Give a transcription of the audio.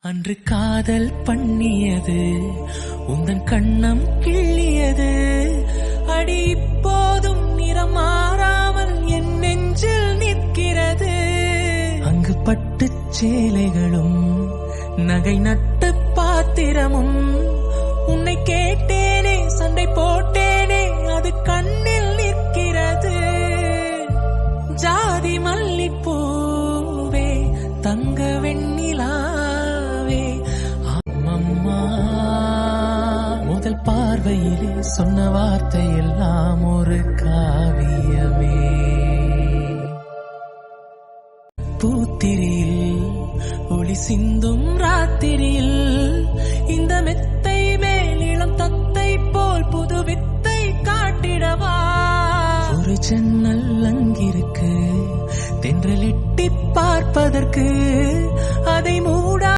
அன்று காதல் பண்ணியது உந்தன் கண்ணம் கிள்ளியது அடி இப்போதும் நிறம் மாறாமல் என் நெஞ்சில் நிற்கிறது. அங்கு பட்டுச் சேலைகளும் நகை நட்டு பாத்திரமும் உன்னை கேட்டேனே சண்டை போட்டேனே அது கண்ணில் நிற்கிறது. ஜாதி மல்லிப்பூவே தங்க வெண்ணிலாவே அம்மம்மா முதல் பார்வையிலே சொன்ன வார்த்தை எல்லாம் ஒரு காவியமே. பூத்திரியில் ஒளி சிந்தும் ராத்திரியில் இந்த மெத்தை மேல் இளம் தத்தை போல் புது வித்தை காட்டிடவா. ஒரு ஜன்னல் அங்கிருக்கு தென்றலிட்டி பார்ப்பதற்கு அதை மூடா